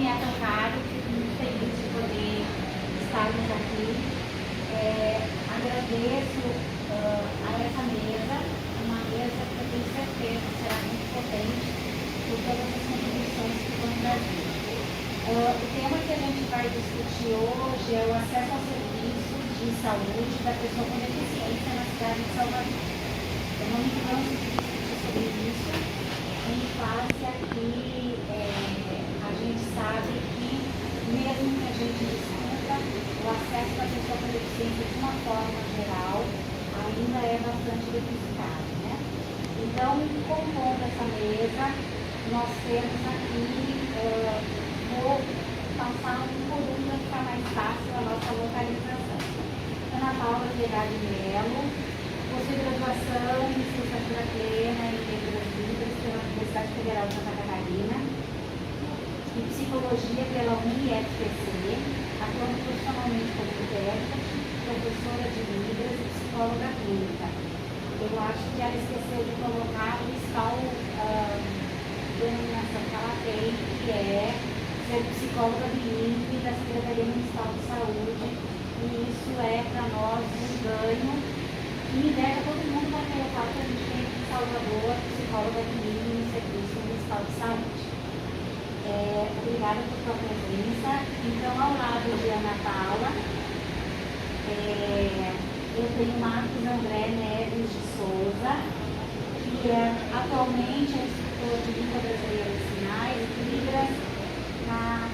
me é tão caro, fico muito feliz de poder estarmos aqui. Agradeço a essa mesa, uma mesa que eu tenho certeza será muito potente por todas as contribuições que vão trazer. O tema que a gente vai discutir hoje é o acesso ao serviço de saúde da pessoa com deficiência na cidade de Salvador. Eu não me canso de discutir sobre isso. Em face aqui, a gente sabe que, mesmo que a gente discuta, o acesso da pessoa com deficiência de uma forma geral ainda é bastante deficitário, né? Então, compondo essa mesa, nós temos aqui, vou passar um por um para ficar mais fácil a nossa localização. Ana Paula Vieira de Melo, possui graduação em licenciatura plena em Letras Livres pela Universidade Federal de Santa Catarina e Psicologia pela UniFPC, atuando profissionalmente como intérprete, professora de Libras e psicóloga clínica. Eu acho que ela esqueceu de colocar a principal denominação que ela tem, que é ser psicóloga bilíngue da Secretaria Municipal de Saúde, e isso é para nós um ganho. E me deve a todo mundo vai colocar que a gente tem aqui em Salvador, psicóloga bilíngue no Serviço Municipal de Saúde. Obrigada por sua presença. Então, ao lado de Ana Paula, eu tenho Marcos André Neves de Souza, que atualmente é instrutor de língua brasileira de sinais e Libras na...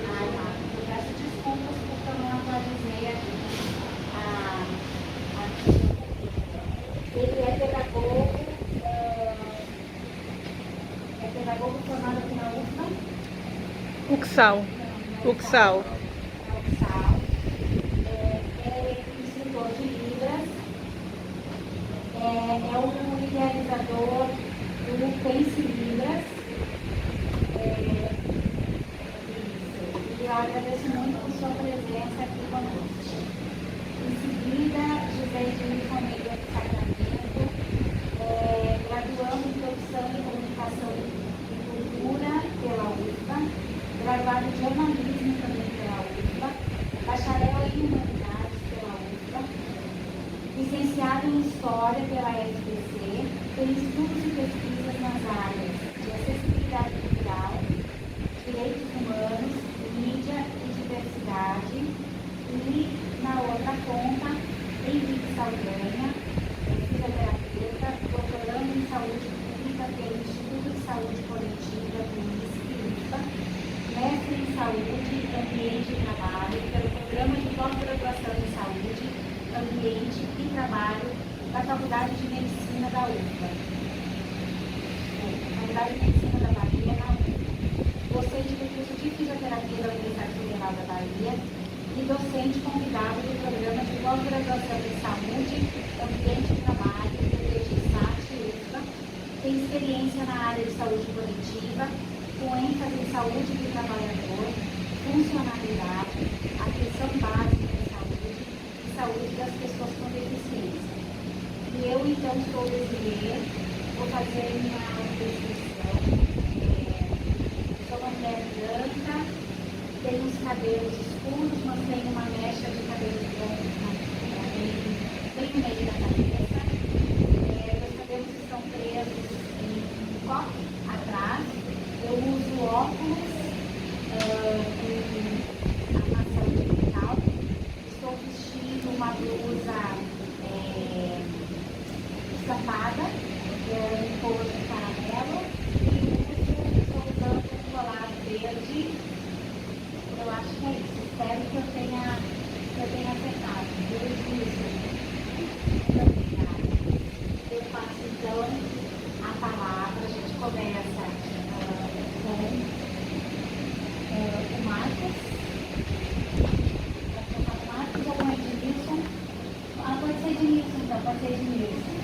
Marcos, eu peço desculpas porque eu não atualizei aqui. Ele é pedagogo formado aqui na UFBA. UXAL. UXAL. É instrutor de Libras, é um idealizador do Pense Libras. E eu agradeço muito por sua presença aqui conosco. Em seguida, José Edmilson Almeida de Sacramento, graduando em produção e comunicação e cultura pela UFBA, graduado em jornalismo também pela UFBA, bacharel em humanidades pela UFBA, licenciado em história pela SBC, tem estudos e pesquisas nas áreas de acessibilidade cultural, direitos humanos, mídia e diversidade, e na outra ponta, Henrique Saldanha, fisioterapeuta, doutorando em saúde pública pelo Instituto de Saúde Coletiva do ISP-UFBA, mestre em saúde, ambiente e trabalho pelo Programa de Pós-Graduação em Saúde, Ambiente e Trabalho da Faculdade de Medicina da UFBA. Faculdade de Medicina da Bahia, na UFBA. Docente do curso de Fisioterapia da Universidade Federal da Bahia e docente convidado do Programa de Pós-Graduação em Saúde, Ambiente e Trabalho do DGSAT UFBA. Tem experiência na área de saúde coletiva, com ênfase em saúde do trabalhador, funcionalidade, atenção básica em saúde e saúde das pessoas com deficiência. E eu, então, sou brasileira, vou fazer uma descrição. Sou uma mulher branca, tenho os cabelos escuros, mas tenho uma mecha de cabelos brancos bem no meio da cabeça. Meus cabelos estão presos em um coque atrás. Eu uso óculos e armação digital. Estou vestindo uma blusa estampada, em cor de caramelo, e estou usando um colar verde. Eu acho que é isso. Espero que eu tenha acertado. Muito obrigada. Eu passo então a palavra. A gente começa com o Marcos. O Marcos ou o Edmilson? Pode ser Edmilson, então. Pode ser Edmilson.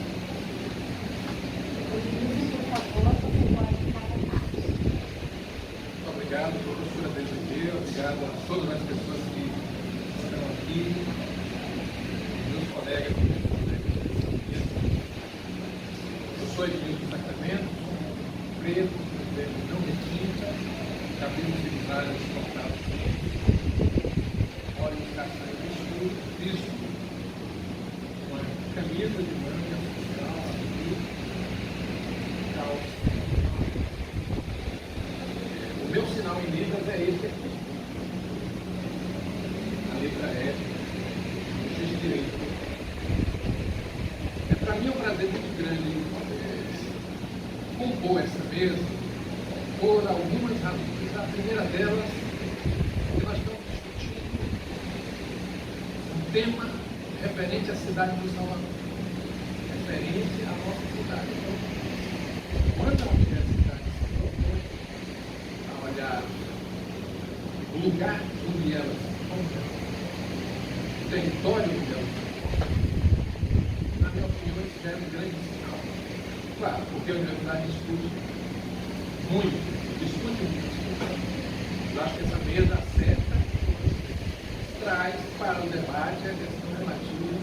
Edmilson, por favor, você pode ficar à vontade. Muito obrigado, professora BGD. Obrigado a todas as pessoas que estão aqui, meus colegas Eu sou Edmilson Sacramento, sou preto, não de tinta, cabelos grisalhos cortados, olhos castanhos escuros, visto uma camisa de manga social, azul, calça. O meu sinal em Libras é esse aqui. A letra E, o X direito. Para mim é um prazer muito grande compor essa mesa por algumas razões. A primeira delas é que nós estamos discutindo um tema referente à cidade do Salvador, referente à nossa cidade. Então, quando a universidade se propõe a olhar o lugar onde ela se encontra, o território onde ela se encontra, na minha opinião, isso já é um grande sinal. Claro, porque a universidade discute muito. Eu acho que essa mesa acerta, traz para o debate a questão relativa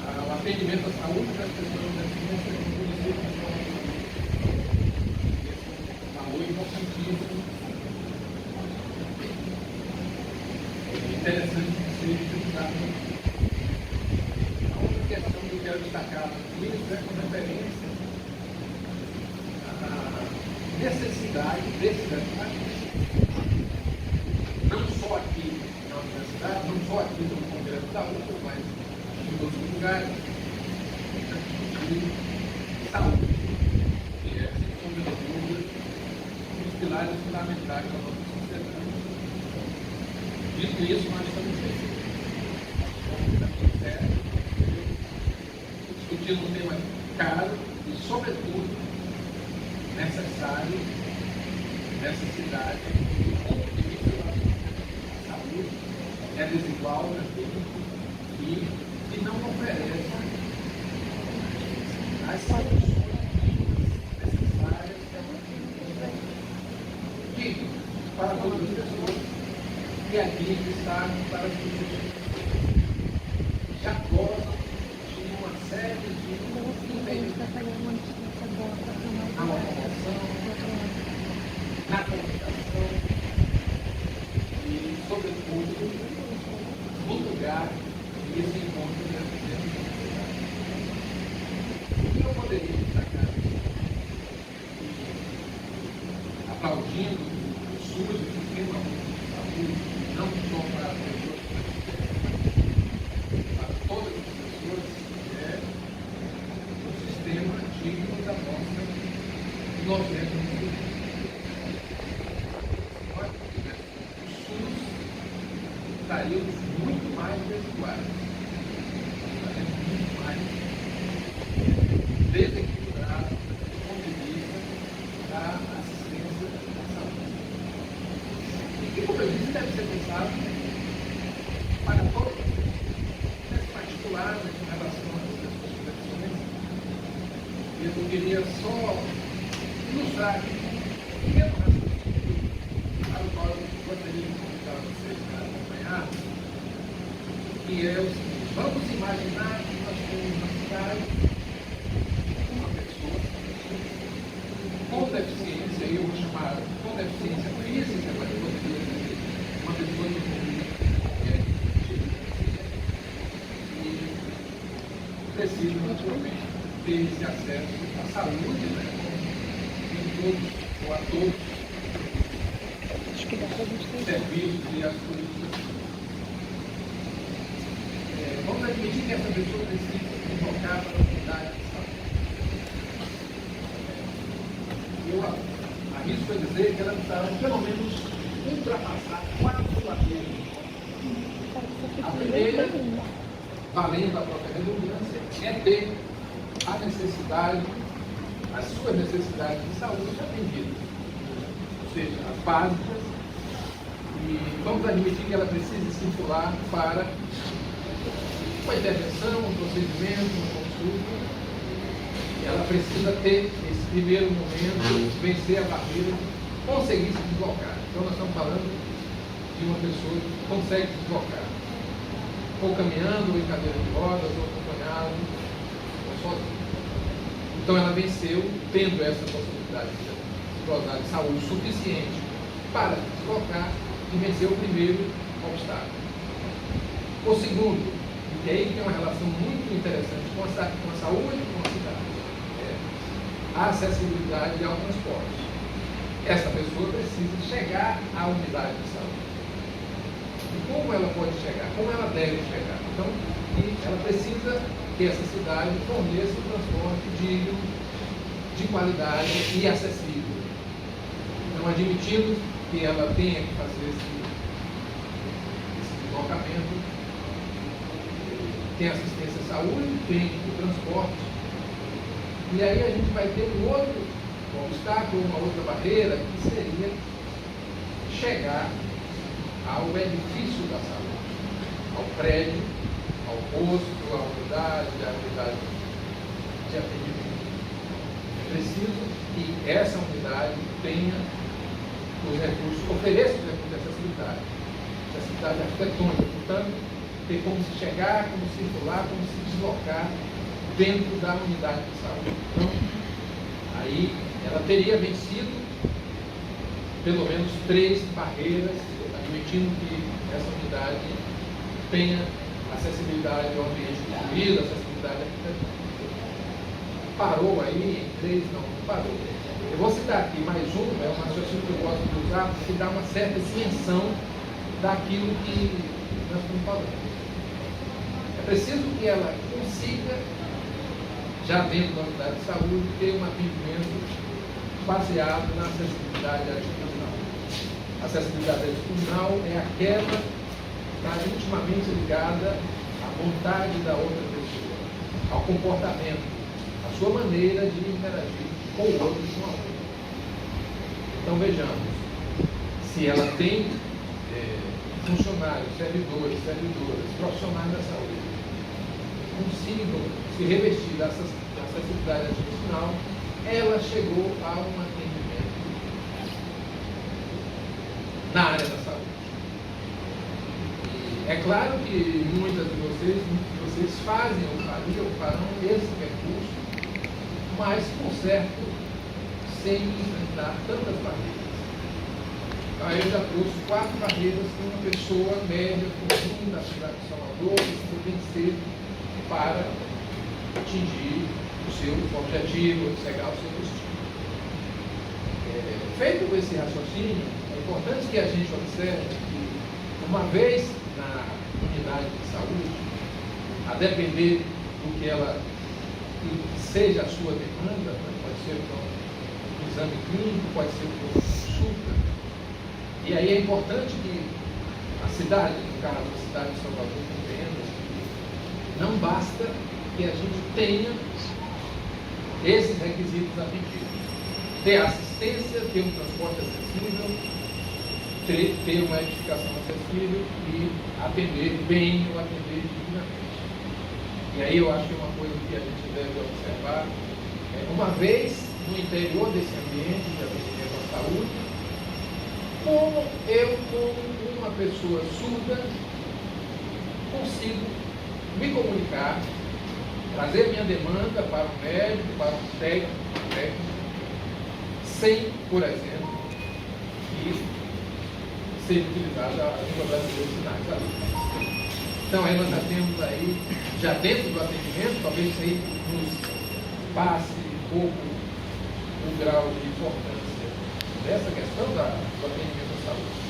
ao atendimento à saúde das pessoas da ciência e do valor importantíssimo. Interessante que seja utilizado. A outra questão que eu quero destacar aqui é com referência à necessidade desse debate, não só aqui na universidade, não só aqui no Congresso da UFA, mas em outros lugares, de saúde, que é, sem sombra de dúvida, um dos pilares fundamentais da nossa sociedade. Dito isso, nós estamos discutindo um tema caro e, sobretudo, necessário nessa cidade, do ponto de vista da saúde, é desigual e não oferece as soluções necessárias que, para todas as pessoas, e aqui está para as pessoas já gozam de uma série de na locomoção, na comunicação e, sobretudo, no lugar que se encontra dentro da sociedade. O que eu poderia destacar? Aplaudindo o SUS, o sistema de saúde, não só para as pessoas, para todas as pessoas, é o sistema digno da nossa. Nós temos o SUS, estaríamos muito mais desiguais, estaríamos muito mais desequilibrados do ponto de vista da assistência à saúde. E, como eu disse, deve ser pensado para todas as pessoas, em particular em relação às pessoas com deficiência. Eu queria só ilustrar aqui um pequeno raciocínio para o qual eu gostaria de convidar vocês para acompanhar, que é o seguinte: vamos imaginar que nós temos na cidade uma pessoa com deficiência, e eu vou chamar com deficiência física, mas eu poderia dizer uma pessoa de e precisa, naturalmente, ter esse acesso à saúde, né? Todos, ou a todos, Acho que dá para a gente ter. serviços e as políticas. Vamos admitir que essa pessoa precisa se deslocar para a unidade de saúde. Eu arrisco a dizer que ela precisará pelo menos ultrapassar 4 ladeiras. A primeira, valendo a própria redundância, é ter a necessidade, as suas necessidades de saúde atendidas, ou seja, as básicas, e vamos admitir que ela precise circular para uma intervenção, um procedimento, uma consulta. Ela precisa ter esse primeiro momento, vencer a barreira de conseguir se deslocar. Então nós estamos falando de uma pessoa que consegue se deslocar, ou caminhando, ou em cadeira de rodas, ou acompanhado, ou sozinho. Então ela venceu tendo essa possibilidade de gozar de saúde suficiente para se deslocar e vencer o primeiro obstáculo. O segundo, e aí tem uma relação muito interessante com a saúde e com a cidade, é a acessibilidade ao transporte. Essa pessoa precisa chegar à unidade de saúde. E como ela pode chegar? Como ela deve chegar? Então, ela precisa que essa cidade forneça um transporte digno, de qualidade e acessível. Então, admitindo que ela tenha que fazer esse deslocamento, tem assistência à saúde, tem o transporte, e aí a gente vai ter um outro obstáculo, uma outra barreira, que seria chegar ao edifício da saúde, ao prédio, ao posto, à unidade de atendimento. É preciso que essa unidade tenha os recursos, ofereça os recursos de acessibilidade. Acessibilidade arquitetônica, portanto, ter como se chegar, como circular, como se deslocar dentro da unidade de saúde. Então, aí ela teria vencido pelo menos 3 barreiras, admitindo que essa unidade tenha acessibilidade ao ambiente construído, acessibilidade arquitetônica. Parou aí em 3? Não parou. Eu vou citar aqui mais um, é um raciocínio que eu gosto de usar, que dá uma certa dimensão daquilo que nós estamos falando. É preciso que ela consiga, já dentro da unidade de saúde, ter um atendimento baseado na acessibilidade atitudinal. A acessibilidade atitudinal é aquela que está intimamente ligada à vontade da outra pessoa, ao comportamento, à sua maneira de interagir com o outro e com a outra. Então vejamos, se ela tem funcionários, servidores, servidoras, profissionais da saúde, consigam se revestir dessa acessibilidade atitudinal, ela chegou a um atendimento na área da saúde. E é claro que muitos de vocês fazem ou fariam, farão esse percurso, mas com certo, sem enfrentar tantas barreiras. Então, eu já trouxe 4 barreiras que uma pessoa média, comum da cidade de Salvador, precisa vencer para atingir o seu objetivo, chegar ao seu destino. Feito esse raciocínio, é importante que a gente observe que, uma vez na unidade de saúde, a depender do que seja a sua demanda, pode ser um exame clínico, pode ser uma consulta, e aí é importante que a cidade, no caso a cidade de Salvador, compreenda que não basta que a gente tenha esses requisitos atendidos. Ter assistência, ter um transporte acessível, ter uma edificação acessível e atender bem ou atender dignamente. E aí eu acho que uma coisa que a gente deve observar é, uma vez no interior desse ambiente de atendimento à saúde, como eu, como uma pessoa surda, consigo me comunicar, trazer minha demanda para o médico, para o técnico, sem, por exemplo, ser utilizada a língua brasileira de sinais ali. Então aí nós já temos aí, já dentro do atendimento, talvez isso aí nos passe um pouco o grau de importância dessa questão do atendimento à saúde.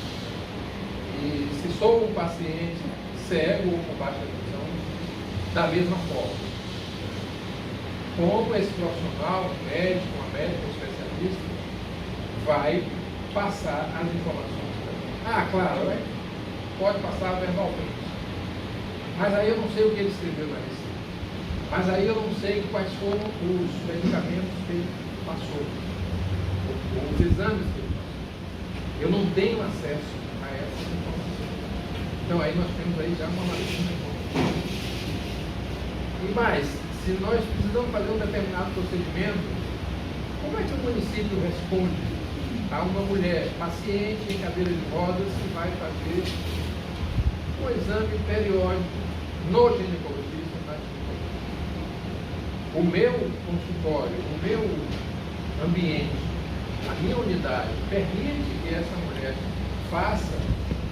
E se sou um paciente cego ou com baixa visão, da mesma forma, como esse profissional, um médico, uma médica, um especialista, vai passar as informações para mim. Ah, claro, pode passar verbalmente. Mas aí eu não sei o que ele escreveu na receita. Mas aí eu não sei quais foram os medicamentos que ele passou, os exames que ele passou. Eu não tenho acesso a essas informações. Então aí nós temos aí já uma lacuna de informações. E mais, se nós precisamos fazer um determinado procedimento, como é que o município responde a uma mulher paciente em cadeira de rodas que vai fazer um exame periódico no ginecologista, na ginecologia? O meu consultório, o meu ambiente a minha unidade permite que essa mulher faça,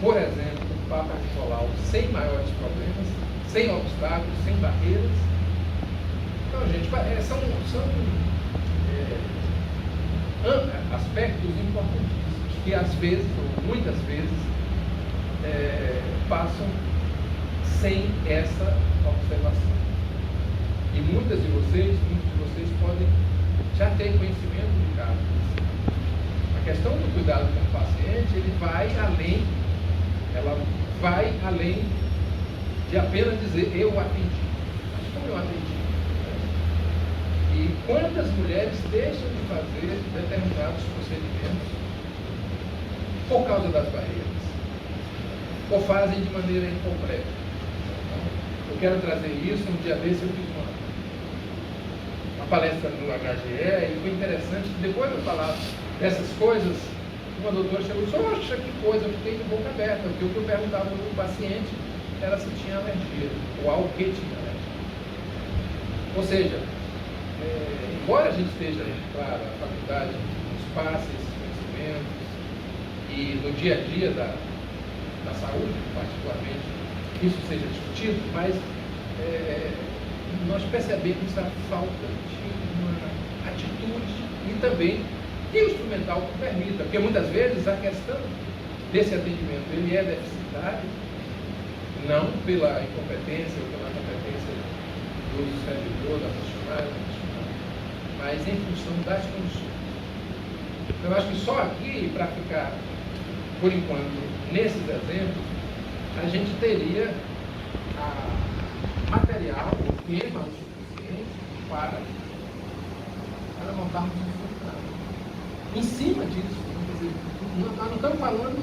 por exemplo, o Papa Nicolau sem maiores problemas, sem obstáculos, sem barreiras. Então, gente, são aspectos importantíssimos que às vezes, ou muitas vezes, passam sem essa observação. E muitos de vocês podem já ter conhecimento do caso. A questão do cuidado com o paciente, ela vai além de apenas dizer eu atendi. Mas como eu atendi? E quantas mulheres deixam de fazer determinados procedimentos por causa das barreiras? Ou fazem de maneira incompleta? Eu quero trazer isso. Um dia desse eu fiz uma palestra no HGE e foi interessante que depois de eu falar dessas coisas, uma doutora chegou e disse: "Poxa, que coisa", eu fiquei de boca aberta, porque o que eu perguntava no paciente era se tinha alergia, ou ao que tinha alergia. Ou seja, embora a gente esteja, claro, a faculdade nos passe esses conhecimentos, e no dia a dia da saúde, particularmente, isso seja discutido, mas nós percebemos a falta de uma atitude e também o instrumental que permita, porque muitas vezes a questão desse atendimento ele é deficitário, não pela incompetência ou pela competência do servidor, da funcionária, mas em função das condições. Então, eu acho que só aqui, para ficar, por enquanto, nesses exemplos, a gente teria material, o tema o suficiente para montarmos um cenário. Em cima disso, quer dizer, nós não estamos falando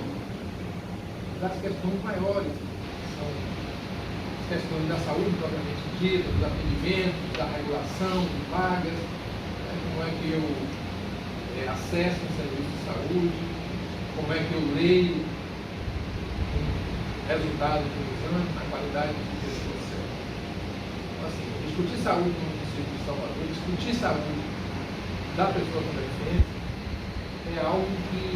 das questões maiores, que são as questões da saúde propriamente dita, dos atendimentos, da regulação de vagas, como é que eu acesso um serviço de saúde, como é que eu leio resultados do exame, a qualidade do processo. Então, assim, discutir saúde no município de Salvador, discutir saúde da pessoa com deficiência, é algo que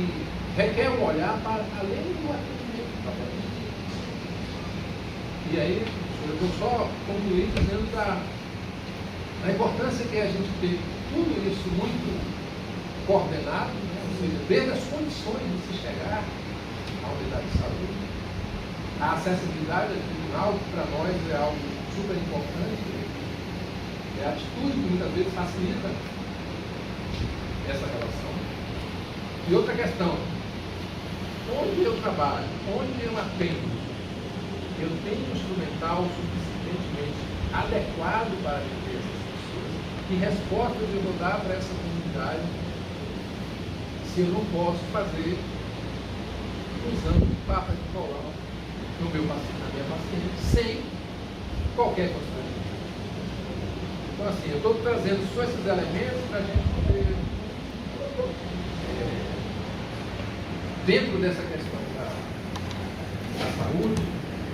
requer um olhar para além do atendimento propriamente. E aí, eu vou só concluir dizendo da importância que é a gente ter tudo isso muito coordenado, né? Ou seja, desde as condições de se chegar à unidade de saúde, a acessibilidade ao tribunal, que para nós é algo super importante, é a atitude que muitas vezes facilita essa relação. E outra questão, onde eu trabalho, onde eu atendo, eu tenho um instrumental suficientemente adequado para atender essas pessoas? Que respostas eu vou dar para essa comunidade se eu não posso fazer um exame de Papa Nicolau no meu paciente, na minha paciente, sem qualquer constrangimento? Então, assim, eu estou trazendo só esses elementos para a gente poder, dentro dessa questão da saúde,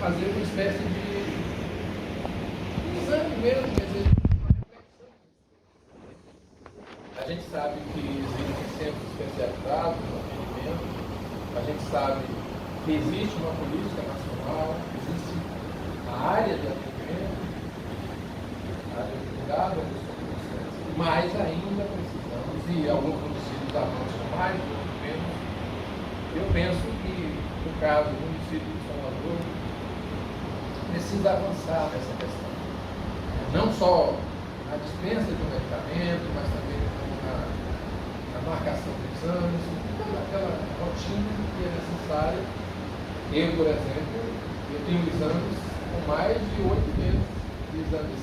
fazer uma espécie de exame mesmo, quer dizer, uma reflexão. A gente sabe que existem centros especializados no atendimento, a gente sabe que existe uma política nacional, existe a área de atendimento, a área de cuidado, mas ainda precisamos, e alguns municípios avançam mais, outros menos. Eu penso que, no caso do município de Salvador, precisa avançar nessa questão. Não só na dispensa de um medicamento, mas também na marcação de exames, toda aquela rotina que é necessária. Eu, por exemplo, eu tenho exames com mais de 8 meses de exames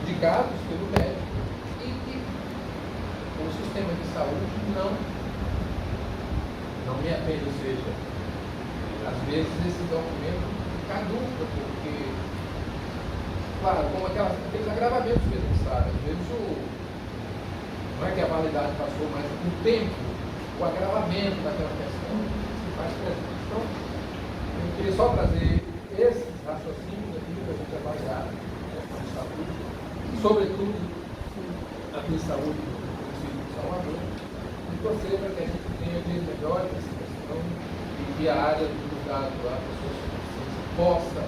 indicados pelo médico e que o sistema de saúde não me atende, ou seja, às vezes esse documento caduca, porque, claro, como aqueles agravamentos que a gente sabe, às vezes não é que a validade passou, mas o tempo, o agravamento daquela questão se faz presente. Então, eu queria só trazer esses raciocínios aqui para a gente avaliar a questão de saúde, sobretudo aqui em saúde do município torcer para que a gente tenha dias melhores nessa questão e que a área do cuidado da pessoa com deficiência possa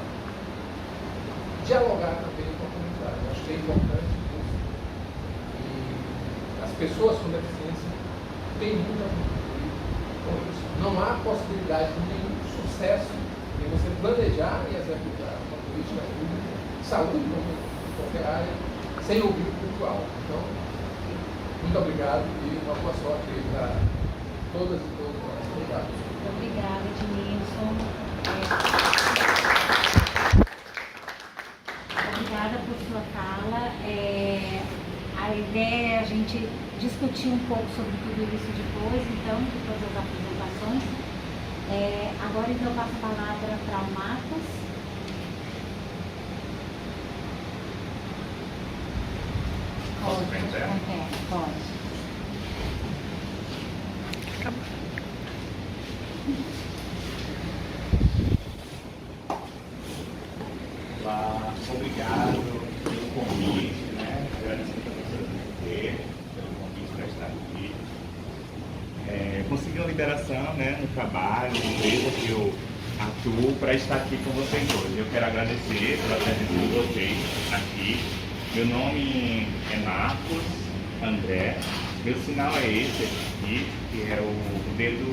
dialogar também com a comunidade. Eu acho que é importante isso. E as pessoas com deficiência têm muito a contribuir com isso. Não há possibilidade de nenhum sucesso em você planejar e executar uma política pública de saúde, como em qualquer área, sem ouvir o público-alvo. Então, muito obrigado e uma boa sorte para todas e todos nós. Obrigado. Muito obrigada, Edmilson. Obrigada por sua fala. A ideia é a gente discutir um pouco sobre tudo isso depois, então, de todas as apresentações. Agora, então, eu passo a palavra para o Marcos. Pode. Olá, obrigado pelo convite, né? Agradecer a professora Monteiro pelo convite para estar aqui. Consegui uma liberação, né, no trabalho, na empresa que eu atuo, para estar aqui com vocês hoje. Eu quero agradecer pela presença de vocês aqui. Meu nome é Marcos André. Meu sinal é esse aqui, que é o dedo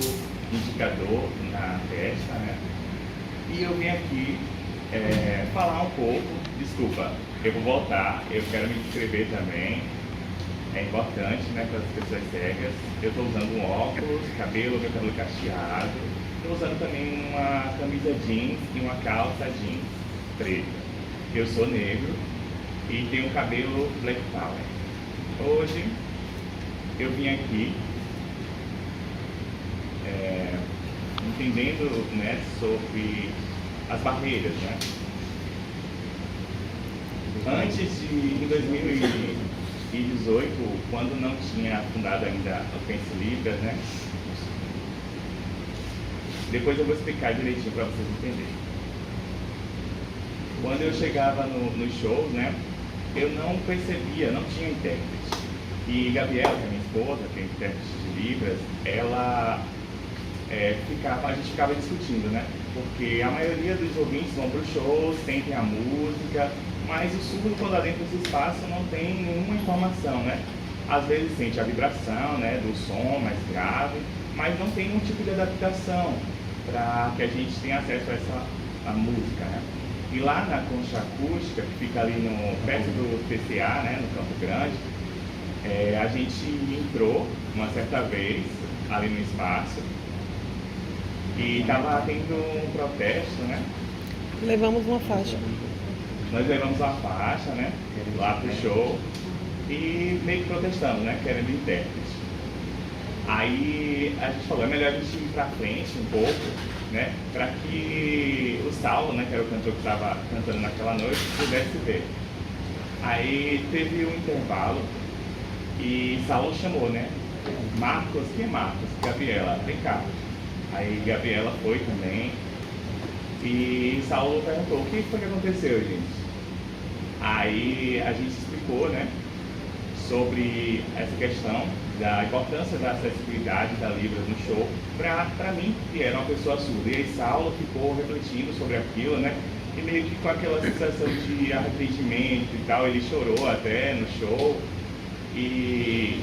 indicador na testa, né? E eu vim aqui falar um pouco. Desculpa, eu vou voltar, eu quero me inscrever também. É importante, né, para as pessoas cegas. Eu estou usando um óculos, meu cabelo cacheado. Estou usando também uma camisa jeans e uma calça jeans preta. Eu sou negro e tenho cabelo black power. Hoje eu vim aqui entendendo, né, sobre as barreiras, né? Antes de, em 2018, quando não tinha fundado ainda o Pense Libras, né? Depois eu vou explicar direitinho para vocês entenderem. Quando eu chegava nos shows, né, eu não percebia, não tinha intérprete. E Gabriela, que é minha esposa, que é intérprete de Libras, a gente ficava discutindo, né? Porque a maioria dos ouvintes vão para os shows, sentem a música, mas o surdo, quando adentra esse espaço, não tem nenhuma informação, né? Às vezes sente a vibração, né, do som mais grave, mas não tem nenhum tipo de adaptação para que a gente tenha acesso a essa música, né? E lá na concha acústica, que fica ali perto do PCA, né, no Campo Grande, a gente entrou uma certa vez ali no espaço e estava tendo um protesto, né? Levamos uma faixa. Nós levamos uma faixa, né, lá pro show e meio que protestando, né, querendo intérprete. Aí a gente falou, é melhor a gente ir pra frente um pouco, né, para que o Saulo, né, que era o cantor que estava cantando naquela noite, pudesse ver. Aí teve um intervalo e Saulo chamou, né, Marcos, quem é Marcos? Gabriela, vem cá. Aí Gabriela foi também e Saulo perguntou, o que foi que aconteceu, gente? Aí a gente explicou, né, sobre essa questão da importância da acessibilidade da Libras no show para mim, que era uma pessoa surda. E aí Saulo ficou refletindo sobre aquilo, né? E meio que com aquela sensação de arrependimento e tal, ele chorou até no show e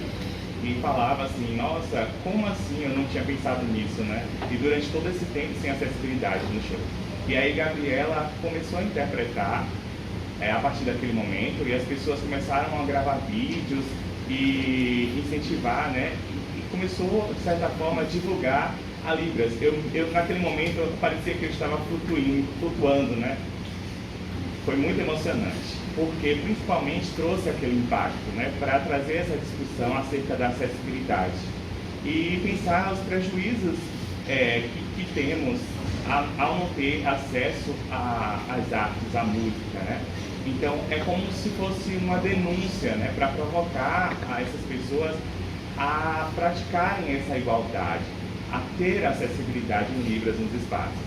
falava assim, nossa, como assim eu não tinha pensado nisso, né? E durante todo esse tempo sem acessibilidade no show. E aí Gabriela começou a interpretar a partir daquele momento, e as pessoas começaram a gravar vídeos e incentivar, né? E começou, de certa forma, a divulgar a Libras. Eu naquele momento, parecia que eu estava flutuando, né? Foi muito emocionante, porque principalmente trouxe aquele impacto, né? Para trazer essa discussão acerca da acessibilidade e pensar os prejuízos que temos ao não ter acesso às artes, à música, né? Então é como se fosse uma denúncia, né, para provocar a essas pessoas a praticarem essa igualdade, a ter acessibilidade em Libras nos espaços.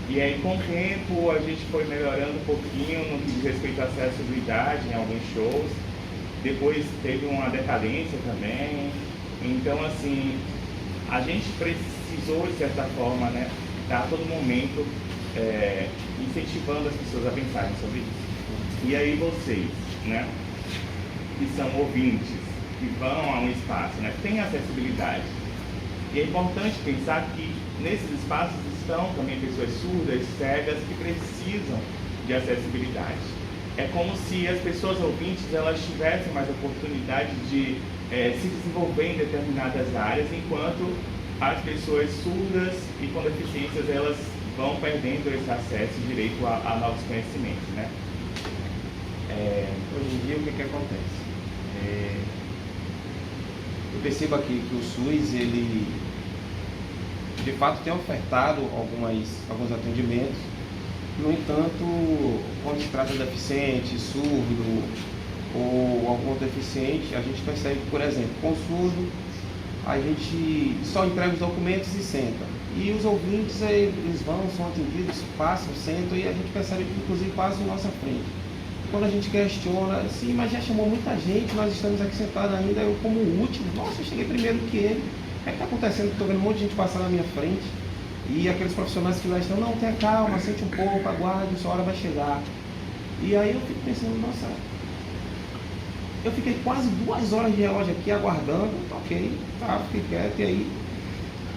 E aí com o tempo a gente foi melhorando um pouquinho no que diz respeito à acessibilidade em alguns shows, depois teve uma decadência também. Então assim, a gente precisou, de certa forma, né, estar a todo momento incentivando as pessoas a pensarem sobre isso. E aí vocês, né, que são ouvintes, que vão a um espaço, né, têm acessibilidade. E é importante pensar que nesses espaços estão também pessoas surdas, cegas, que precisam de acessibilidade. É como se as pessoas ouvintes elas tivessem mais oportunidade de se desenvolver em determinadas áreas, enquanto as pessoas surdas e com deficiências elas vão perdendo esse acesso e direito a novos conhecimentos, né? Hoje em dia, o que acontece? Eu percebo aqui que o SUS, ele de fato tem ofertado alguns atendimentos. No entanto, quando se trata de deficiente, surdo ou algum deficiente, a gente percebe que, por exemplo, com surdo, a gente só entrega os documentos e senta. E os ouvintes, eles vão, são atendidos, passam, sentam e a gente percebe que, inclusive, passam na nossa frente. Quando a gente questiona, sim, mas já chamou muita gente, nós estamos aqui sentados ainda, eu como último, nossa, eu cheguei primeiro que ele. O que está acontecendo? Estou vendo um monte de gente passar na minha frente. E aqueles profissionais que lá estão, não, tenha calma, sente um pouco, aguarde, sua hora vai chegar. E aí eu fico pensando, nossa, eu fiquei quase 2 horas de relógio aqui aguardando, ok, tá, fiquei quieto, e aí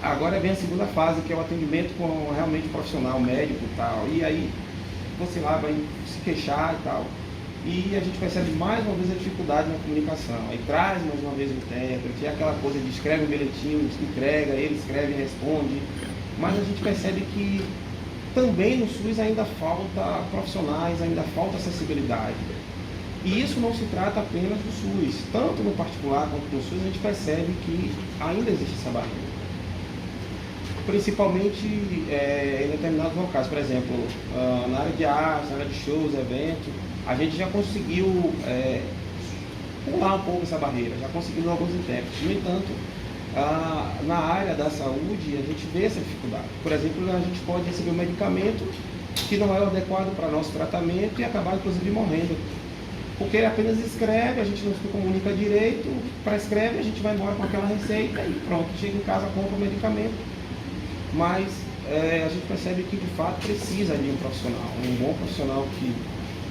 agora vem a segunda fase, que é o atendimento com realmente profissional, médico e tal. E aí você lá vai se queixar e tal. E a gente percebe mais uma vez a dificuldade na comunicação. Aí traz mais uma vez o intérprete, é aquela coisa de escreve um bilhetinho, entrega, ele escreve e responde. Mas a gente percebe que também no SUS ainda falta profissionais, ainda falta acessibilidade. E isso não se trata apenas do SUS. Tanto no particular quanto no SUS a gente percebe que ainda existe essa barreira. Principalmente em determinados locais. Por exemplo, na área de arte, na área de shows, eventos, a gente já conseguiu pular um pouco essa barreira, já conseguimos alguns intérpretes. No entanto, na área da saúde, a gente vê essa dificuldade. Por exemplo, a gente pode receber um medicamento que não é o adequado para nosso tratamento e acabar, inclusive, morrendo. Porque ele apenas escreve, a gente não se comunica direito, prescreve, a gente vai embora com aquela receita e pronto, chega em casa, compra o medicamento. Mas a gente percebe que, de fato, precisa de um profissional, um bom profissional que,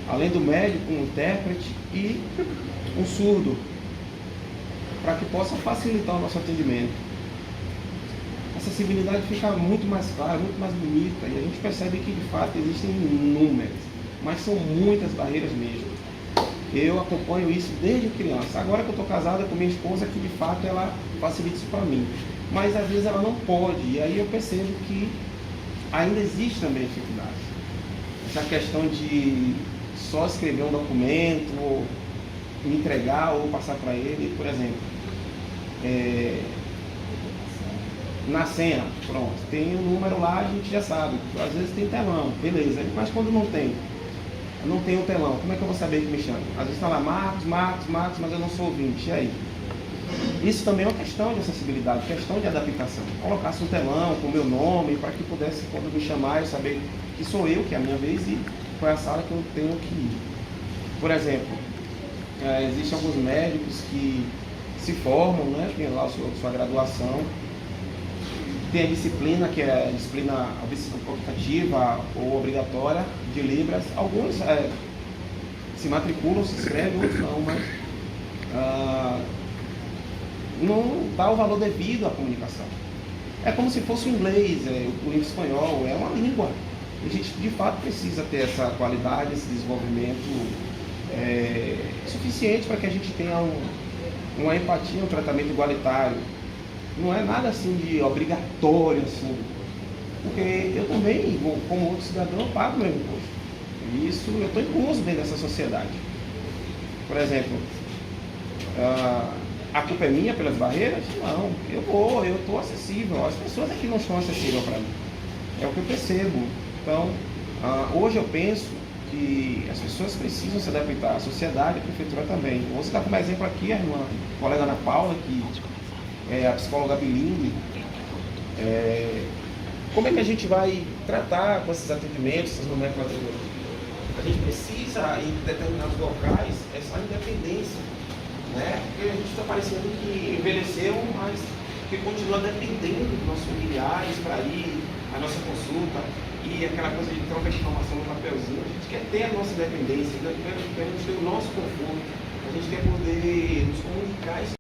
além do médico, um intérprete e um surdo, para que possa facilitar o nosso atendimento. A acessibilidade fica muito mais clara, muito mais bonita, e a gente percebe que, de fato, existem inúmeras, mas são muitas barreiras mesmo. Eu acompanho isso desde criança. Agora que eu estou casada com minha esposa, que de fato ela facilita isso para mim. Mas às vezes ela não pode, e aí eu percebo que ainda existe também dificuldade. Essa questão de só escrever um documento, ou entregar ou passar para ele, por exemplo, na senha, pronto, tem um número lá, a gente já sabe, às vezes tem telão, beleza, mas quando não tem o telão, como é que eu vou saber que me chama? Às vezes está lá Marcos, mas eu não sou ouvinte, e aí? Isso também é uma questão de acessibilidade, questão de adaptação. Colocasse um telão com o meu nome, para que pudesse, quando me chamar, eu saber que sou eu, que é a minha vez, e qual é a sala que eu tenho que ir. Por exemplo, existem alguns médicos que se formam, né, tem lá a sua graduação, tem a disciplina, que é a disciplina optativa ou obrigatória de Libras. Alguns se matriculam, se inscrevem, outros não, mas não dá o valor devido à comunicação. É como se fosse o inglês, o espanhol, é uma língua. A gente de fato precisa ter essa qualidade, esse desenvolvimento suficiente para que a gente tenha uma empatia, um tratamento igualitário. Não é nada assim de obrigatório, assim, porque eu também, como outro cidadão, eu pago meu imposto. E isso eu estou incluso dentro dessa sociedade. Por exemplo, a culpa é minha pelas barreiras? Não, eu estou acessível. As pessoas aqui não estão acessíveis para mim. É o que eu percebo. Então, hoje eu penso que as pessoas precisam se adaptar, a sociedade e a prefeitura também. Vou citar como exemplo aqui a irmã, a colega Ana Paula, que é a psicóloga bilíngue. Como é que a gente vai tratar com esses atendimentos, essas nomenclaturas? A gente precisa, em determinados locais, essa independência, né? Porque a gente está parecendo que envelheceu, mas porque continua dependendo dos nossos familiares para ir à nossa consulta e aquela coisa de troca de informação no papelzinho. A gente quer ter a nossa dependência, queremos ter o nosso conforto, a gente quer poder nos comunicar.